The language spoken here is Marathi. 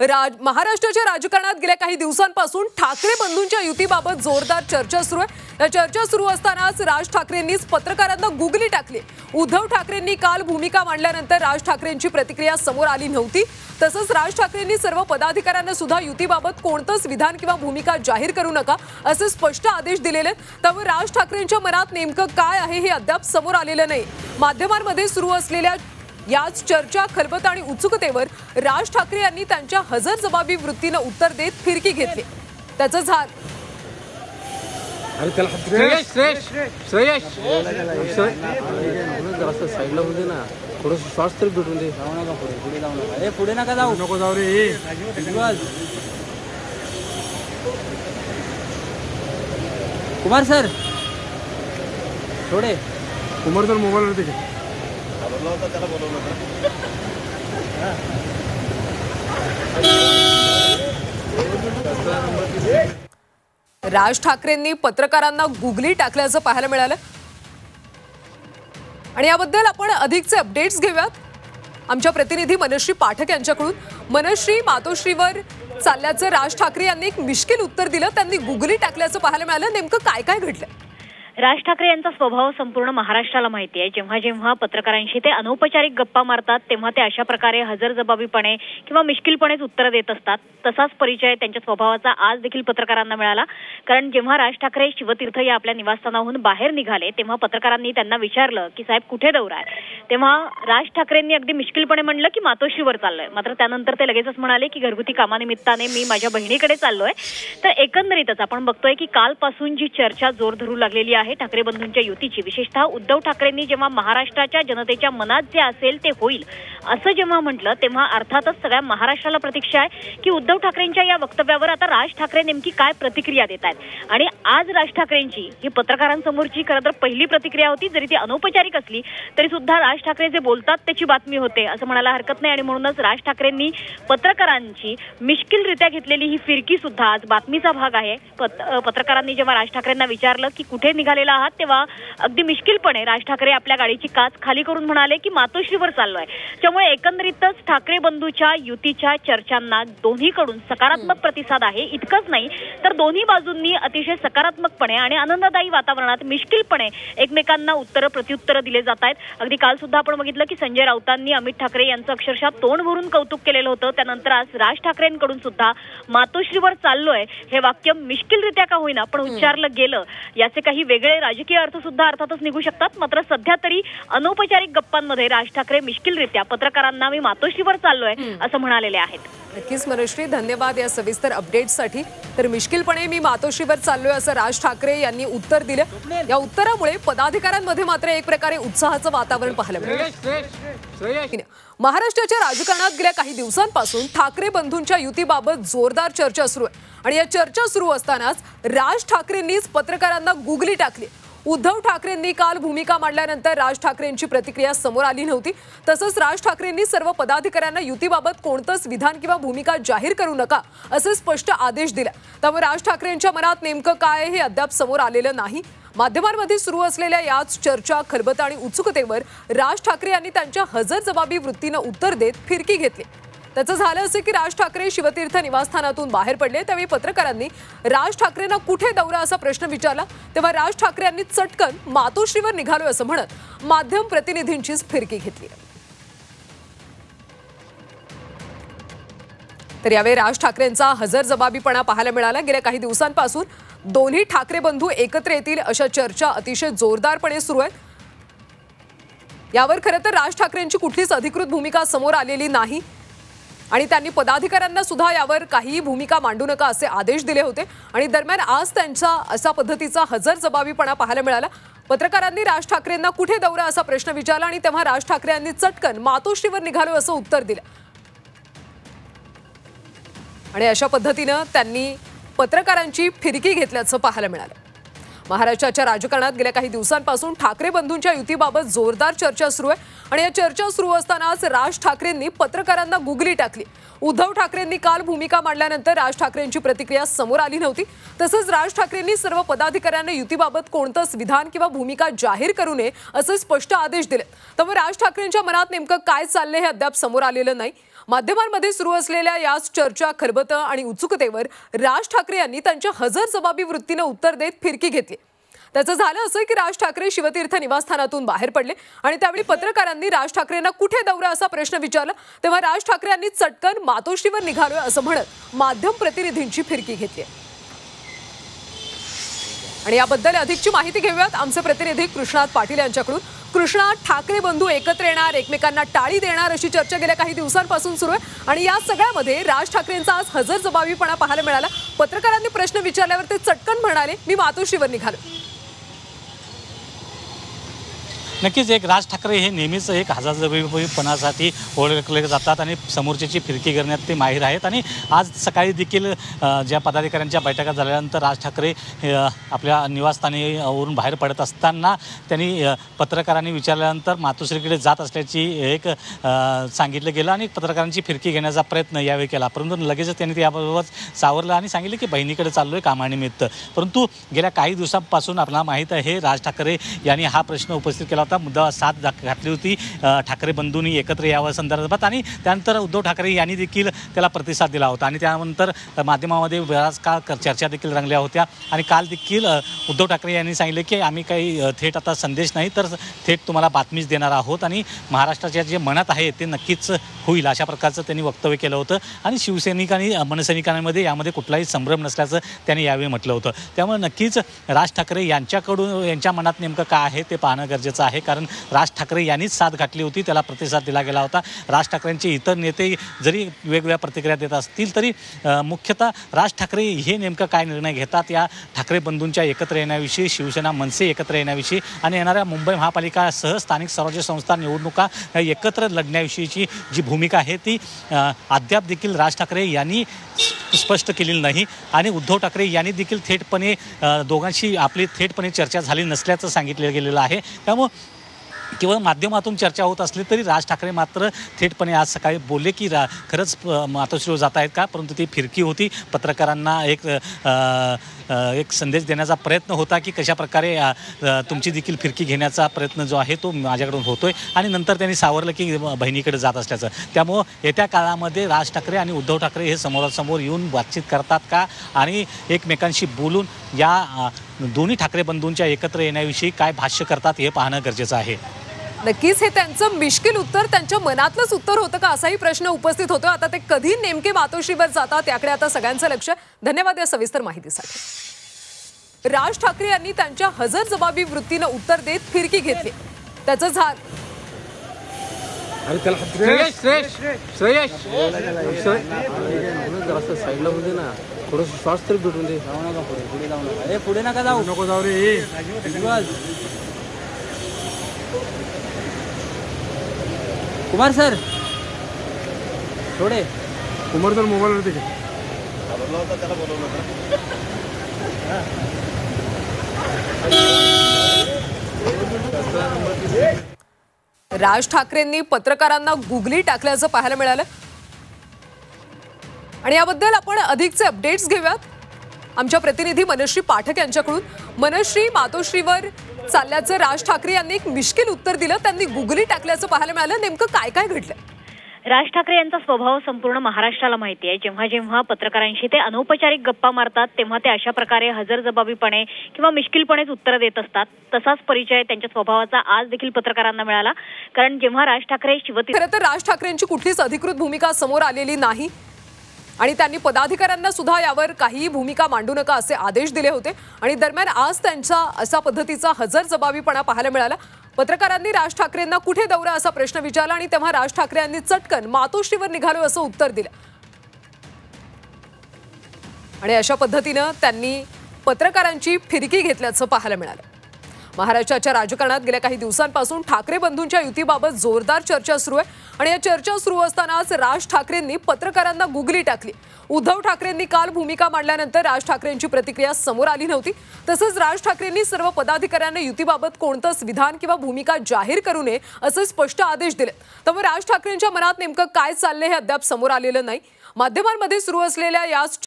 महाराष्ट्राच्या राजकारणात गेल्या काही दिवसांपासून ठाकरे बंधूंच्या युतीबाबत जोरदार चर्चा सुरू आहे। या चर्चा सुरू असतानाच राज ठाकरेंनी पत्रकारांना गुगली टाकली। उद्धव ठाकरेंनी काल भूमिका मांडल्यानंतर राज ठाकरेंची प्रतिक्रिया समोर आली नव्हती। तसंच राज ठाकरेंनी सर्व पदाधिकाऱ्यांना सुद्धा युतीबाबत कोणतेच विधान किंवा भूमिका जाहीर करू नका असे स्पष्ट आदेश दिलेले आहेत। त्यामुळे राज ठाकरेंच्या मनात नेमकं काय आहे हे अद्याप समोर आलेलं नाही। माध्यमांमध्ये सुरू असलेल्या याच चर्चा, खलबत आणि उत्सुकतेवर राज ठाकरे यांनी त्यांच्या हजरजबाबी वृत्तीने उत्तर देत फिरकी घेतली। त्याचं झालं साईडला होते ना, थोडं श्वास तरी भेटून दे। पुढे नका जाऊ, नको जाऊ रे। कुमार सर थोडे, कुमार सर मोबाईल वरती त्याला बोलवलं राज ठाकरेंनी पत्रकारांना गुगली टाकल्याचं पाहायला मिळालं आणि याबद्दल आपण अधिकचे अपडेट्स घेऊयात आमच्या प्रतिनिधी मनश्री पाठक यांच्याकडून। मनश्री, मातोश्रीवर चालल्याचं राज ठाकरे यांनी एक मिश्किल उत्तर दिलं, त्यांनी गुगली टाकल्याचं पाहायला मिळालं। नेमकं काय काय घडलं? राज ठाकरे यांचा स्वभाव संपूर्ण महाराष्ट्राला माहिती आहे। जेव्हा जेव्हा पत्रकारांशी ते अनौपचारिक गप्पा मारतात तेव्हा ते अशा प्रकारे हजरजबाबीपणे किंवा मिश्किलपणेच उत्तर देत असतात। तसाच परिचय त्यांच्या स्वभावाचा आज देखील पत्रकारांना मिळाला। कारण जेव्हा राज ठाकरे शिवतीर्थ या आपल्या निवासस्थानाहून बाहेर निघाले तेव्हा पत्रकारांनी त्यांना विचारलं की साहेब कुठे दौरा आहे, तेव्हा राज ठाकरेंनी अगदी मिश्किलपणे म्हणलं की मातोश्रीवर चाललोय। मात्र त्यानंतर ते लगेचच म्हणाले की घरगुती कामानिमित्ताने मी माझ्या बहिणीकडे चाललोय। तर एकंदरीतच आपण बघतोय की कालपासून जी चर्चा जोर धरू लागलेली आहे ठाकरे बंधूंच्या युतीची, विशेषतः उद्धव ठाकरेंनी जेव्हा महाराष्ट्राच्या जनतेच्या मनात जे असेल ते होईल असं जेव्हा म्हटलं तेव्हा अर्थातच सगळ्या महाराष्ट्राला प्रतीक्षा आहे की उद्धव ठाकरेंच्या या वक्तव्यावर आता राज ठाकरे नेमकी काय प्रतिक्रिया देत आहेत। आणि आज राज ठाकरेंची ही पत्रकारांसमोरची खरं तर पहिली प्रतिक्रिया होती, जरी ती अनौपचारिक असली तरी सुद्धा राज ठाकरे जे बोलतात त्याची बातमी होते असं म्हणायला हरकत नाही। आणि म्हणूनच राज ठाकरेंनी पत्रकारांची मिश्किलरित्या घेतलेली ही फिरकी सुद्धा आज बातमीचा भाग आहे। पत्रकारांनी जेव्हा राज ठाकरेंना विचारलं की कुठे निघालेला आहात तेव्हा अगदी मिश्किलपणे राज ठाकरे आपल्या गाडीची काच खाली करून म्हणाले की मातोश्रीवर चाललोय। त्यामुळे एकंदरीतच ठाकरे बंधूच्या युतीच्या चर्चांना दोन्हीकडून सकारात्मक प्रतिसाद आहे। इतकंच नाही तर दोन्ही बाजूंनी अतिशय सकारात्मकपणे आणि आनंददायी वातावरणात मिश्किलपणे एकमेकांना उत्तर प्रत्युत्तर दिले जात आहेत। अगदी काल सुद्धा आपण बघितलं की संजय राऊतांनी अमित ठाकरे यांचं अक्षरशः तोंड भरून कौतुक केलेलं होतं। त्यानंतर आज राज ठाकरेंकडून सुद्धा मातोश्रीवर चाललोय हे वाक्य मिश्किलरित्या का होईना पण उच्चारलं गेलं, याचे काही वेगळे राजकीय अर्थ सुद्धा अर्थातच निघू शकतात। मात्र सध्या तरी अनौपचारिक गप्पांमध्ये राज ठाकरे मिश्किलरित्या पत्रकारांना मी मातोश्रीवर चाललोय असं म्हणालेले आहेत। नक्कीच मनश्री, धन्यवाद या सविस्तर अपडेट्ससाठी। तर मिश्किलपणे मी मातोश्रीवर चाललोय असं राज ठाकरे यांनी उत्तर दिलं। या उत्तरामुळे पदाधिकाऱ्यांमध्ये मात्र एक प्रकारे उत्साहाचं वातावरण पाहायला मिळालं। महाराष्ट्राच्या राजकारणात गेल्या काही दिवसांपासून ठाकरे बंधूंच्या युतीबाबत जोरदार चर्चा सुरू आहे आणि या चर्चा सुरू असतानाच राज ठाकरेंनीच पत्रकारांना गुगली टाकली। उद्धव ठाकरेंनी काल भूमिका मांडल्यानंतर राज ठाकरेंची प्रतिक्रिया समोर आली नव्हती। तसंच राज ठाकरेंनी सर्व पदाधिकाऱ्यांना युतीबाबत कोणतेच विधान किंवा भूमिका जाहीर करू नका असे स्पष्ट आदेश दिले। त्यामुळे राज ठाकरेंच्या मनात नेमकं काय हे अद्याप समोर आलेलं नाही। माध्यमांमध्ये सुरू असलेल्या याच चर्चा, खलबत आणि उत्सुकतेवर राज ठाकरे यांनी त्यांच्या हजरजबाबी वृत्तीने उत्तर देत फिरकी घेतली। त्याचं झालं असे की राज ठाकरे शिवतीर्थ निवासस्थानातून बाहेर पडले त्यावेळी पत्रकारांनी राज ठाकरेंना कुठे दौरा असा प्रश्न विचारला तेव्हा राज ठाकरे यांनी चटकन मातोश्रीवर निघालोय असं म्हणत माध्यम प्रतिनिधींचीच फिरकी घेतली। तर यावेळी राज ठाकरेंचा हजरजबाबीपणा पाहायला मिळाला। गेल्या काही दिवसांपासून दोन्ही ठाकरे बंधू एकत्र येतील अशा चर्चा अतिशय जोरदारपणे सुरू आहेत। यावर खरं तर राज ठाकरेंची कुठलीच अधिकृत भूमिका समोर आलेली नाही आणि त्यांनी पदाधिकाऱ्यांना सुद्धा यावर काही भूमिका मांडू नका असे आदेश दिले होते। आणि दरम्यान आज त्यांचा असा पद्धतीचा हजरजबाबीपणा पाहायला मिळाला। पत्रकारांनी राज ठाकरेंना कुठे दौरा असा प्रश्न विचारला आणि तेव्हा राज ठाकरे यांनी चटकन मातोश्रीवर निघालो असं उत्तर दिलं आणि अशा पद्धतीने त्यांनी पत्रकारांची फिरकी घेतल्याचं पाहायला मिळालं। महाराष्ट्राच्या राजकारणात गेल्या काही दिवसांपासून ठाकरे बंधूंच्या युतीबाबत जोरदार चर्चा सुरू आहे आणि या चर्चा सुरू असतानाच राज ठाकरेंनी पत्रकारांना गुगली टाकली। उद्धव ठाकरेंनी काल भूमिका मांडल्यानंतर राज ठाकरेंची प्रतिक्रिया समोर आली नव्हती। तसंच राज ठाकरेंनी सर्व पदाधिकाऱ्यांना युतीबाबत कोणतेच विधान किंवा भूमिका जाहीर करू नये असे स्पष्ट आदेश दिले। त्यामुळे राज ठाकरेंच्या मनात नेमकं काय चाललंय हे अद्याप समोर आलेलं नाही। माध्यमांमध्ये सुरू असलेल्या याच चर्चा, खलबतं आणि उत्सुकतेवर राज ठाकरे यांनी त्यांच्या हजरजबाबी वृत्तीनं उत्तर देत फिरकी घेतली। त्याचं झालं असं की राज ठाकरे शिवतीर्थ निवासस्थानातून बाहेर पडले आणि त्यावेळी पत्रकारांनी राज ठाकरेंना कुठे दौरा असा प्रश्न विचारला, तेव्हा राज ठाकरे यांनी चटकन मातोश्रीवर निघालोय असं म्हणत माध्यम प्रतिनिधींची फिरकी घेतली। आणि याबद्दल अधिकची माहिती घेऊयात आमचे प्रतिनिधी कृष्णात पाटील यांच्याकडून। कृष्णा, ठाकरे बंधू एकत्र येणार, एकमेकांना टाळी देणार अशी चर्चा गेल्या काही दिवसांपासून सुरू आहे आणि या सगळ्यामध्ये राज ठाकरेंचा आज हजरजबाबीपणा पाहायला मिळाला। पत्रकारांनी प्रश्न विचारल्यावर ते चटकन म्हणाले, मी मातोश्रीवर निघालो। नक्कीच एक राज ठाकरे हे नेहमीच एक हजरजबाबीपणासाठी ओळखले जातात आणि समोरच्याची फिरकी करण्यात ते माहीर आहेत। आणि आज सकाळी देखील ज्या पदाधिकाऱ्यांच्या बैठका झाल्यानंतर राज ठाकरे आपल्या निवासस्थानीवरून बाहेर पडत असताना त्यांनी पत्रकारांनी विचारल्यानंतर मातोश्रीकडे जात असल्याची एक सांगितलं गेलं आणि पत्रकारांची फिरकी घेण्याचा प्रयत्न यावेळी केला, परंतु लगेचच त्यांनी त्याबाबत सावरलं आणि सांगितलं की बहिणीकडे चाललोय कामानिमित्त। परंतु गेल्या काही दिवसांपासून आपल्याला माहीत आहे राज ठाकरे यांनी हा प्रश्न उपस्थित केला होता, मुद्दा साथ घातली होती ठाकरे बंधूंनी एकत्र यावं संदर्भात आणि त्यानंतर उद्धव ठाकरे यांनी देखील त्याला प्रतिसाद दिला होता आणि त्यानंतर माध्यमामध्ये बराच काळ चर्चा देखील रंगल्या होत्या। आणि काल देखील उद्धव ठाकरे यांनी सांगितले की आम्ही काही थेट आता संदेश नाही तर थेट तुम्हाला बातमीच देणार आहोत आणि महाराष्ट्राच्या जे मनात आहे ते नक्कीच होईल अशा प्रकारचं त्यांनी वक्तव्य केलं होतं। आणि शिवसैनिक आणि मनसैनिकांमध्ये यामध्ये कुठलाही संभ्रम नसल्याचं त्यांनी यावेळी म्हटलं होतं। त्यामुळे नक्कीच राज ठाकरे यांच्या मनात नेमकं काय आहे ते पाहणं गरजेचं आहे, कारण राज ठाकरे यांनीच साथ घातली होती, त्याला प्रतिसाद दिला गेला होता। राज ठाकरेंचे इतर नेते जरी वेगवेगळ्या प्रतिक्रिया देत असतील तरी मुख्यतः राज ठाकरे हे नेमकं काय निर्णय घेतात या ठाकरे बंधूंच्या एकत्र येण्याविषयी, शिवसेना मनसे एकत्र येण्याविषयी आणि येणाऱ्या मुंबई महापालिकासह स्थानिक स्वराज्य संस्था निवडणुका एकत्र लढण्याविषयीची जी भूमिका आहे ती अद्याप देखील राज ठाकरे यांनी स्पष्ट केलेली नाही आणि उद्धव ठाकरे यांनी देखील थेटपणे दोघांशी आपली थेटपणे चर्चा झाली नसल्याचं सांगितलं गेलेलं आहे। त्यामुळे केवळ माध्यमातून चर्चा होत असली तरी राज ठाकरे मात्र थेटपणे आज सकाळी बोलले की खरंच मातोश्रीवर जात आहेत का, परंतु ती फिरकी होती, पत्रकारांना एक संदेश देण्याचा प्रयत्न होता की कशा प्रकारे तुमची देखील फिरकी घेण्याचा प्रयत्न जो आहे तो माझ्याकडून होतोय आणि नंतर त्यांनी सावरलं की बहिणीकडे जात असल्याचं। त्यामुळं येत्या काळामध्ये राज ठाकरे आणि उद्धव ठाकरे हे समोरासमोर येऊन बातचीत करतात का आणि एकमेकांशी बोलून या दोन्ही ठाकरे बंधूंच्या एकत्र येण्याविषयी काय भाष्य करतात हे पाहणं गरजेचं आहे। नक्कीच हे त्यांचं मिश्किल उत्तर त्यांच्या मनातलंच उत्तर होतं का असाही प्रश्न उपस्थित होतो। आता ते कधी नेमके मातोश्रीवर जातात याकडे आता सगळ्यांचं लक्ष। धन्यवाद या सविस्तर माहितीसाठी। राज ठाकरे यांनी त्यांच्या हजरजबाबी वृत्तीनं उत्तर देत फिरकी घेतली। त्याचं झालं साईडला होते ना, थोडंसं श्वास तरी भेटून दे। पुढे नका जाऊ, नको जाऊ रे। कुमार सर थोडे कुमार सर मोबाईल वरती त्याला बोलवलं राज ठाकरेंनी पत्रकारांना गुगली टाकल्याचं पाहायला मिळालं आणि याबद्दल आपण अधिकचे अपडेट्स घेऊयात आमच्या प्रतिनिधी मनश्री पाठक यांच्याकडून। मनश्री, मातोश्रीवर चालल्याचं राज ठाकरे यांनी एक मिश्किल उत्तर दिलं, त्यांनी गुगली टाकल्याचं पाहायला मिळालं, नेमकं काय काय घडलं? राज ठाकरे यांचा स्वभाव संपूर्ण महाराष्ट्राला माहिती आहे। जेव्हा जेव्हा पत्रकारांशी ते अनौपचारिक गप्पा मारतात तेव्हा ते अशा प्रकारे हजरजबाबीपणे किंवा मिश्किलपणेच उत्तर देत असतात। तसाच परिचय त्यांच्या स्वभावाचा आज देखील पत्रकारांना मिळाला, कारण जेव्हा राज ठाकरे खरं तर राज ठाकरेंची कुठलीच अधिकृत भूमिका समोर आलेली नाही आणि त्यांनी पदाधिकाऱ्यांना सुद्धा यावर काही भूमिका मांडू नका असे आदेश दिले होते आणि दरम्यान आज त्यांचा असा पद्धतीचा हजरजबाबीपणा पाहायला मिळाला। पत्रकारांनी राज ठाकरेंना कुठे दौरा असा प्रश्न विचारला आणि तेव्हा राज ठाकरे यांनी चटकन मातोश्रीवर निघालो असं उत्तर दिलं आणि अशा पद्धतीनं त्यांनी पत्रकारांची फिरकी घेतल्याचं पाहायला मिळालं। महाराष्ट्राच्या राजकारणात गेल्या काही दिवसांपासून ठाकरे बंधूंच्या युतीबाबत जोरदार चर्चा सुरू आहे आणि या चर्चा सुरू असतानाच राज ठाकरेंनी पत्रकारांना गुगली टाकली। उद्धव ठाकरेंनी काल भूमिका मांडल्यानंतर राज ठाकरेंची प्रतिक्रिया समोर आली नव्हती। तसंच राज ठाकरेंनी सर्व पदाधिकाऱ्यांना युतीबाबत कोणतंच विधान किंवा भूमिका जाहीर करू नये असे स्पष्ट आदेश दिले। त्यामुळे राज ठाकरेंच्या मनात नेमकं काय चाललंय हे अद्याप समोर आलेलं नाही। माध्यमांमध्ये सुरू असलेल्या या